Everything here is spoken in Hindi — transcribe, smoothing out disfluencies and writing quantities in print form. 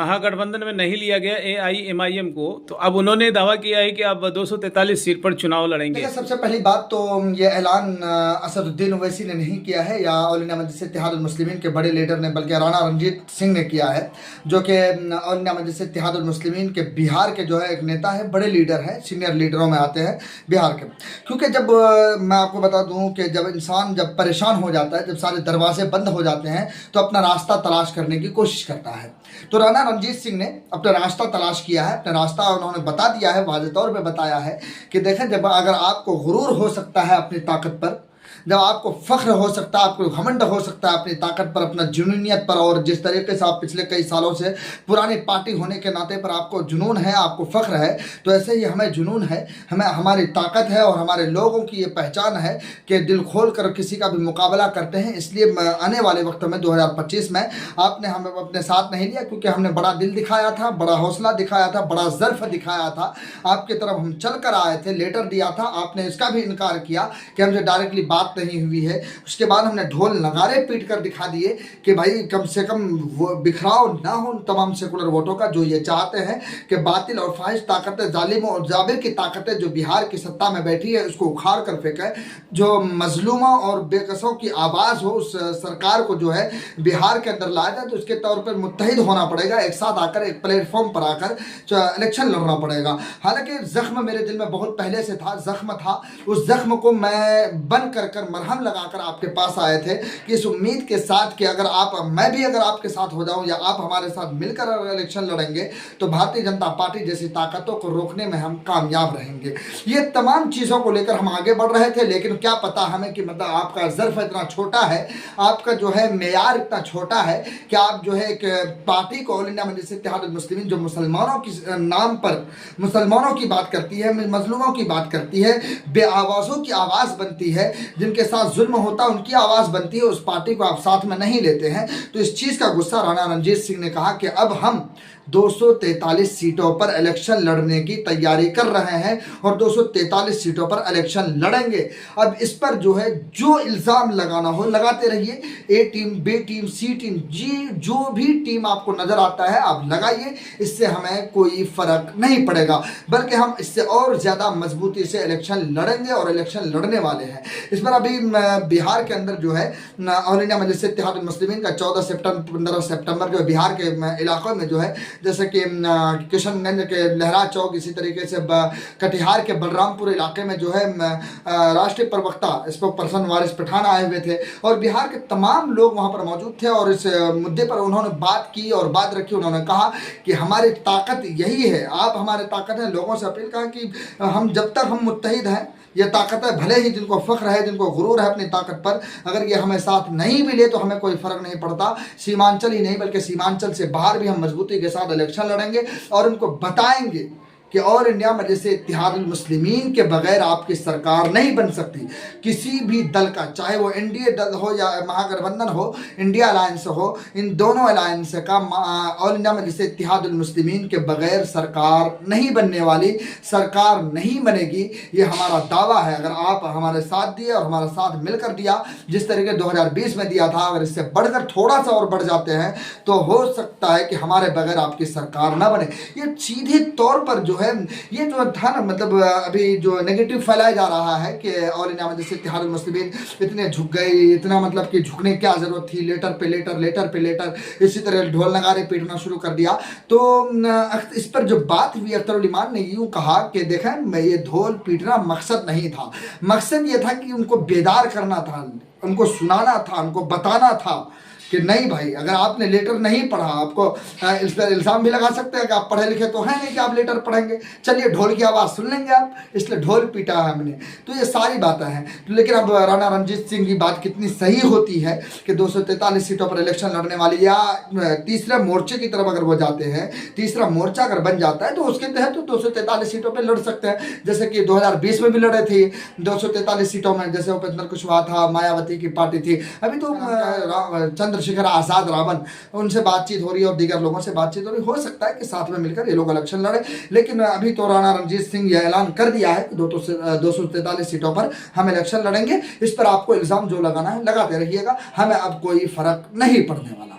महागठबंधन में नहीं लिया गया AIMIM को, तो अब उन्होंने दावा किया है कि अब 243 सीट पर चुनाव लड़ेंगे। सबसे पहली बात तो ये ऐलान असदुद्दीन ओवैसी ने नहीं किया है या ऑल इंडिया मजलिस इत्तेहादुल मुस्लिमीन के बड़े लीडर ने, बल्कि राणा रणजीत सिंह ने किया है, जो कि ऑल इंडिया मजलिस इत्तेहादुल मुस्लिमीन के बिहार के जो है एक नेता है, बड़े लीडर हैं, सीनियर लीडरों में आते हैं बिहार के। क्योंकि जब मैं आपको बता दूं कि जब इंसान जब परेशान हो जाता है, जब सारे दरवाजे बंद हो जाते हैं, तो अपना रास्ता तलाश करने की कोशिश करता है। तो राणा रणजीत सिंह ने अपना रास्ता तलाश किया है, अपना रास्ता उन्होंने बता दिया है, वाज़ेह तौर पे बताया है कि देखें, जब अगर आपको गुरूर हो सकता है अपनी ताकत पर, जब आपको फ़ख्र हो सकता है, आपको घमंड हो सकता है अपनी ताकत पर, अपना जुनूनियत पर, और जिस तरीके से आप पिछले कई सालों से पुरानी पार्टी होने के नाते पर आपको जुनून है, आपको फ़ख्र है, तो ऐसे ही हमें जुनून है, हमें हमारी ताकत है और हमारे लोगों की ये पहचान है कि दिल खोल कर किसी का भी मुकाबला करते हैं। इसलिए आने वाले वक्त में 2025 में आपने हमें अपने साथ नहीं लिया, क्योंकि हमने बड़ा दिल दिखाया था, बड़ा हौसला दिखाया था, बड़ा ज़र्फ़ दिखाया था, आपकी तरफ हम चल कर आए थे, लेटर दिया था, आपने इसका भी इनकार किया कि हमसे डायरेक्टली बात नहीं हुई है। उसके बाद हमने ढोल नगारे पीट कर दिखा दिए कि भाई कम से कम वो बिखराव ना हो तमाम सेकुलर वोटों का, जो ये चाहते हैं कि बातिल और फाहिश ताकतें, जालिमों और जाबिर की ताकतें जो बिहार की सत्ता में बैठी है, उसको उखाड़ कर फेंके, जो मजलूमों और बेकसों की आवाज़ हो, उस सरकार को जो है बिहार के अंदर लाया जाए। तो उसके तौर पर मुत्तहिद होना पड़ेगा, एक साथ आकर एक प्लेटफॉर्म पर आकर इलेक्शन लड़ना पड़ेगा। हालांकि जख्म मेरे दिल में बहुत पहले से था, जख्म था, उस जख्म को मैं बन कर मरहम लगाकर आपके पास आए थे कि इस उम्मीद के साथ कि अगर आप, मैं भी अगर आपके साथ हो जाऊं या आप हमारे साथ मिलकर इलेक्शन लड़ेंगे तो भारतीय जनता पार्टी जैसी ताकतों को रोकने में हम कामयाब रहेंगे। ये तमाम चीज़ों को लेकर हम आगे बढ़ रहे थे, लेकिन क्या पता हमें कि मतलब आपका ज़र्फ़ इतना छोटा है, आपका जो है मेयार इतना छोटा है कि आप जो है एक पार्टी को, ऑल इंडिया मजलिस इत्तेहादुल मुस्लिमीन, जो मुसलमानों की नाम पर मुसलमानों की बात करती है, मजलूमों की बात करती है, बेआवाज़ों की आवाज़ बनती है, जिनके साथ जुल्म होता है उनकी आवाज़ बनती है, उस पार्टी को आप साथ में नहीं लेते हैं। तो इस चीज़ का गुस्सा राणा रणजीत सिंह ने कहा कि अब हम 243 सीटों पर इलेक्शन लड़ने की तैयारी कर रहे हैं और 243 सीटों पर इलेक्शन लड़ेंगे। अब इस पर जो है जो इल्ज़ाम लगाना हो लगाते रहिए, ए टीम, बी टीम, सी टीम, जी जो भी टीम आपको नज़र आता है आप लगाइए, इससे हमें कोई फ़र्क नहीं पड़ेगा, बल्कि हम इससे और ज़्यादा मजबूती से इलेक्शन लड़ेंगे और इलेक्शन लड़ने वाले हैं। इस पर अभी बिहार के अंदर जो है ऑल इंडिया मजलिस इत्तेहादुल मुस्लिमीन का 14 सितंबर 15 सितंबर जो बिहार के इलाकों में जो है, जैसे कि किशनगंज के लहरा चौक, इसी तरीके से कटिहार के बलरामपुर इलाके में जो है राष्ट्रीय प्रवक्ता स्पोक पर्सन वारिस पठान आए हुए थे और बिहार के तमाम लोग वहाँ पर मौजूद थे और इस मुद्दे पर उन्होंने बात की और बात रखी। उन्होंने कहा कि हमारी ताकत यही है, आप हमारे ताकत हैं। लोगों से अपील कहा कि हम जब तक हम मुत्तहिद हैं, ये ताकत है, भले ही जिनको फ़ख्र है, जिनको गुरूर है अपनी ताकत पर, अगर ये हमें साथ नहीं भी ले तो हमें कोई फ़र्क नहीं पड़ता। सीमांचल ही नहीं बल्कि सीमांचल से बाहर भी हम मजबूती के साथ इलेक्शन लड़ेंगे और उनको बताएंगे कि ऑल इंडिया मजलिस इत्तेहादुल मुस्लिमीन के बगैर आपकी सरकार नहीं बन सकती। किसी भी दल का, चाहे वो एनडीए दल हो या महागठबंधन हो, इंडिया अलायंस हो, इन दोनों अलायंस का ऑल इंडिया मजलिस इत्तेहादुल मुस्लिमीन के बगैर सरकार नहीं बनने वाली, सरकार नहीं बनेगी, ये हमारा दावा है। अगर आप हमारे साथ दिए और हमारा साथ मिलकर दिया, जिस तरीके 2020 में दिया था, अगर इससे बढ़कर थोड़ा सा और बढ़ जाते हैं तो हो सकता है कि हमारे बगैर आपकी सरकार ना बने। ये सीधे तौर पर जो है, ये जो था ना, मतलब अभी जो नेगेटिव फैलाया जा रहा है कि ऑल इंडिया मजलिस इत्तेहादुल मुस्लिमीन इतने झुक गए, इतना मतलब कि झुकने की क्या ज़रूरत थी, लेटर पे लेटर, लेटर पे लेटर, इसी तरह ढोल नगारे पीटना शुरू कर दिया। तो इस पर जो बात हुई, अख्तर उल ईमान ने यूँ कहा कि देखें, मैं ये ढोल पीटना मकसद नहीं था, मकसद ये था कि उनको बेदार करना था, उनको सुनाना था, उनको बताना था कि नहीं भाई, अगर आपने लेटर नहीं पढ़ा, आपको इस पर इल्ज़ाम भी लगा सकते हैं कि आप पढ़े लिखे तो हैं नहीं कि आप लेटर पढ़ेंगे, चलिए ढोल की आवाज़ सुन लेंगे आप, इसलिए ढोल पीटा है हमने। तो ये सारी बातें हैं। तो लेकिन अब राणा रणजीत सिंह की बात कितनी सही होती है कि 243 सीटों पर इलेक्शन लड़ने वाली, या तीसरे मोर्चे की तरफ अगर वो जाते हैं, तीसरा मोर्चा अगर बन जाता है तो उसके तहत तो 243 सीटों पर लड़ सकते हैं। जैसे कि 2020 में भी लड़े थे 243 सीटों में, जैसे उपेंद्र कुशवाहा था, मायावती की पार्टी थी, अभी तो चंद्रशेखर आज़ाद रावण, उनसे बातचीत हो रही है और दीगर लोगों से बातचीत हो रही। हो सकता है कि साथ में मिलकर ये लोग इलेक्शन लड़े, लेकिन अभी तो राणा रणजीत सिंह यह ऐलान कर दिया है कि 243 सीटों पर हम इलेक्शन लड़ेंगे। इस पर आपको इल्ज़ाम जो लगाना है लगाते रहिएगा, हमें अब कोई फ़र्क नहीं पड़ने वाला।